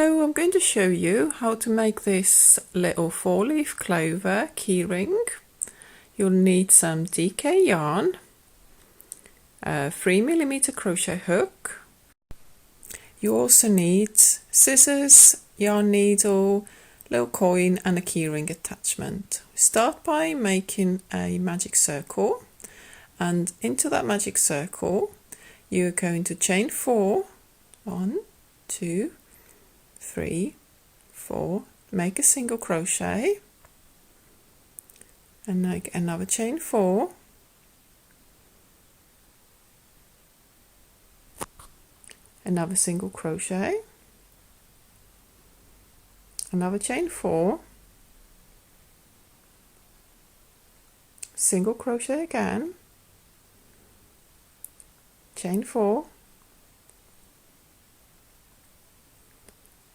Hello, I'm going to show you how to make this little 4-leaf clover keyring. You'll need some DK yarn, a 3mm crochet hook. You also need scissors, yarn needle, little coin and a keyring attachment. Start by making a magic circle, and into that magic circle you're going to chain 4, 1, 2, 3, 4, make a single crochet and make another chain 4, another single crochet, another chain 4, single crochet again, chain 4,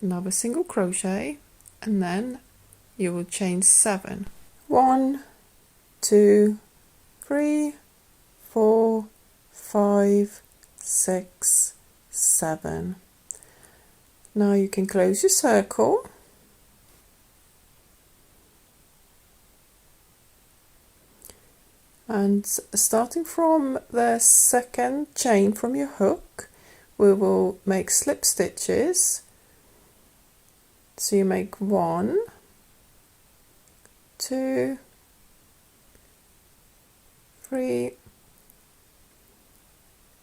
another single crochet, and then you will chain 7. 1, 2, 3, 4, 5, 6, 7. Now you can close your circle and starting from the second chain from your hook we will make slip stitches. So you make 1, 2, 3,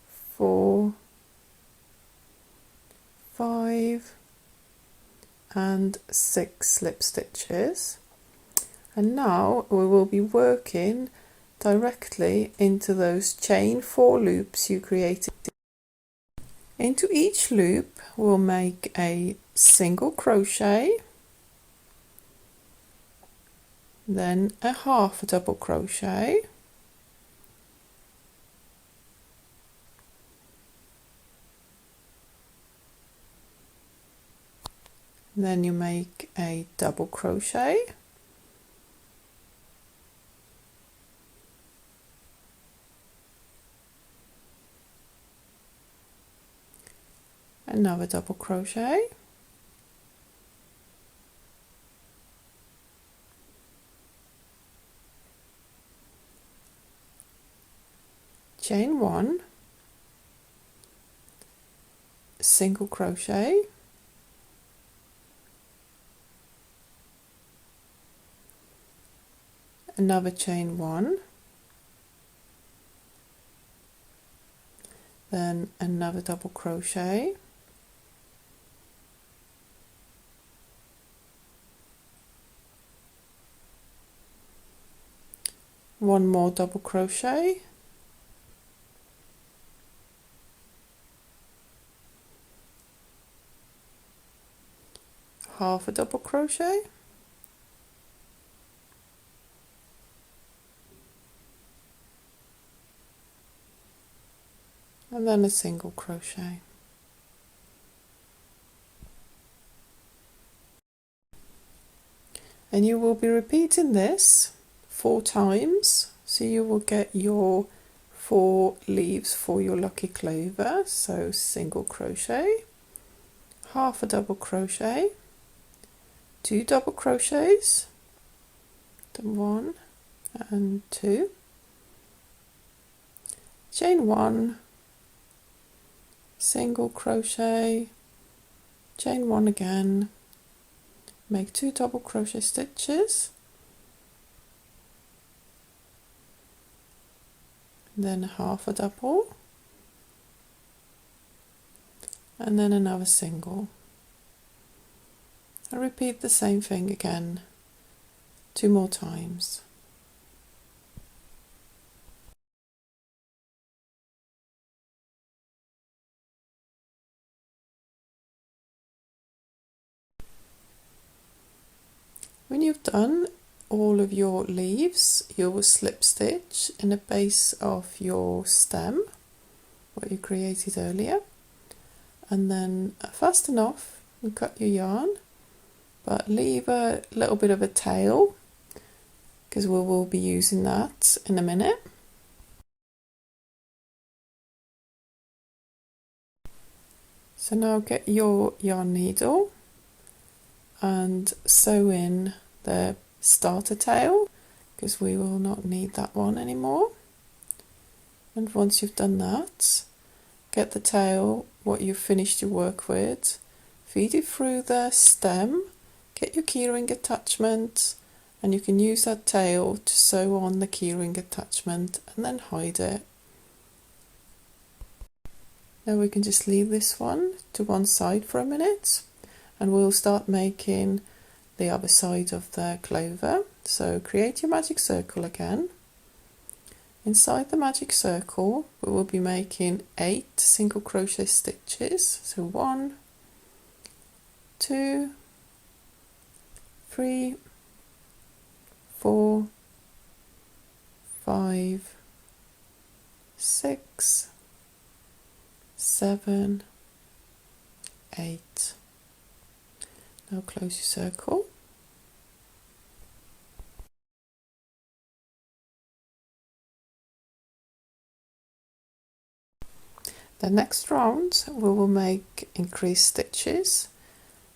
4, 5 and 6 slip stitches, and now we will be working directly into those chain 4 loops you created. Into each loop we'll make a single crochet, then a half a double crochet, then you make a double crochet, another double crochet, chain 1, single crochet, another chain 1, then another double crochet, one more double crochet, half a double crochet, and then a single crochet. And you will be repeating this 4 times, so you will get your 4 leaves for your lucky clover. So single crochet, half a double crochet, 2 double crochets, 1 and 2, chain 1, single crochet, chain 1 again, make 2 double crochet stitches, then half a double, and then another single. I repeat the same thing again 2 more times. When you've done all of your leaves, you will slip stitch in the base of your stem, what you created earlier, and then fasten off and cut your yarn, but leave a little bit of a tail because we will be using that in a minute. So now get your yarn needle and sew in the starter tail, because we will not need that one anymore. And once you've done that, get the tail, what you've finished your work with, feed it through the stem, get your keyring attachment, and you can use that tail to sew on the keyring attachment and then hide it. Now we can just leave this one to one side for a minute, and we'll start making the other side of the clover. So create your magic circle again. Inside the magic circle we will be making 8 single crochet stitches. So 1, 2, 3, 4, 5, 6, 7, 8. Now close your circle. The next round we will make increased stitches,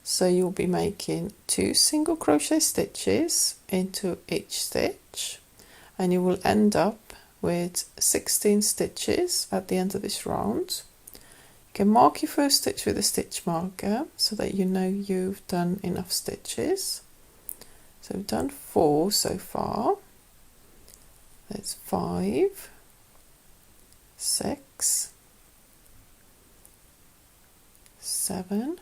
so you'll be making 2 single crochet stitches into each stitch, and you will end up with 16 stitches at the end of this round. You can mark your first stitch with a stitch marker so that you know you've done enough stitches. So we've done 4 so far. That's 5, 6, 7,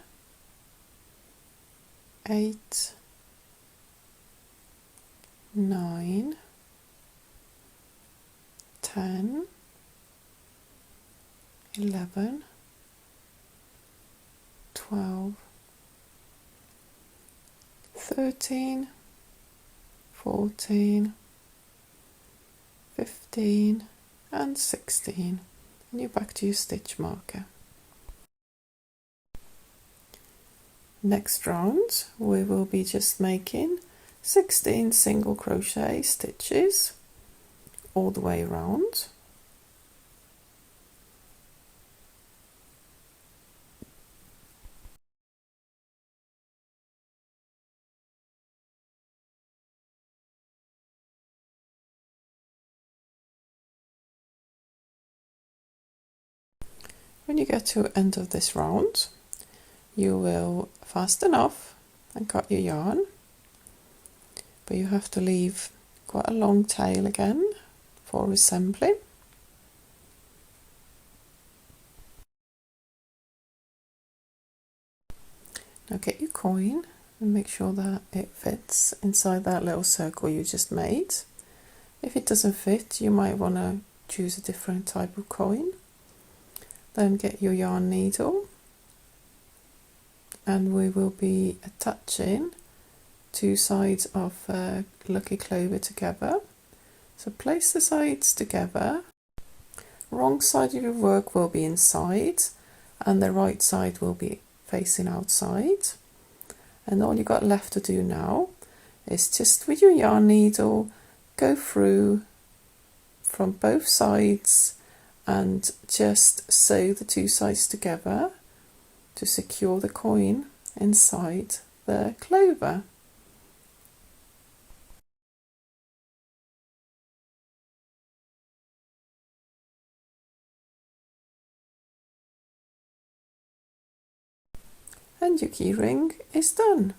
8, 9, 10, 11, 12, 13, 14, 15 and 16, and you're back to your stitch marker. Next round we will be just making 16 single crochet stitches all the way around. When you get to the end of this round, you will fasten off and cut your yarn, but you have to leave quite a long tail again for assembly. Now get your coin and make sure that it fits inside that little circle you just made. If it doesn't fit, you might want to choose a different type of coin. Then get your yarn needle, and we will be attaching 2 sides of Lucky Clover together. So place the sides together. Wrong side of your work will be inside and the right side will be facing outside. And all you've got left to do now is just with your yarn needle go through from both sides and just sew the 2 sides together to secure the coin inside the clover. And your keyring is done.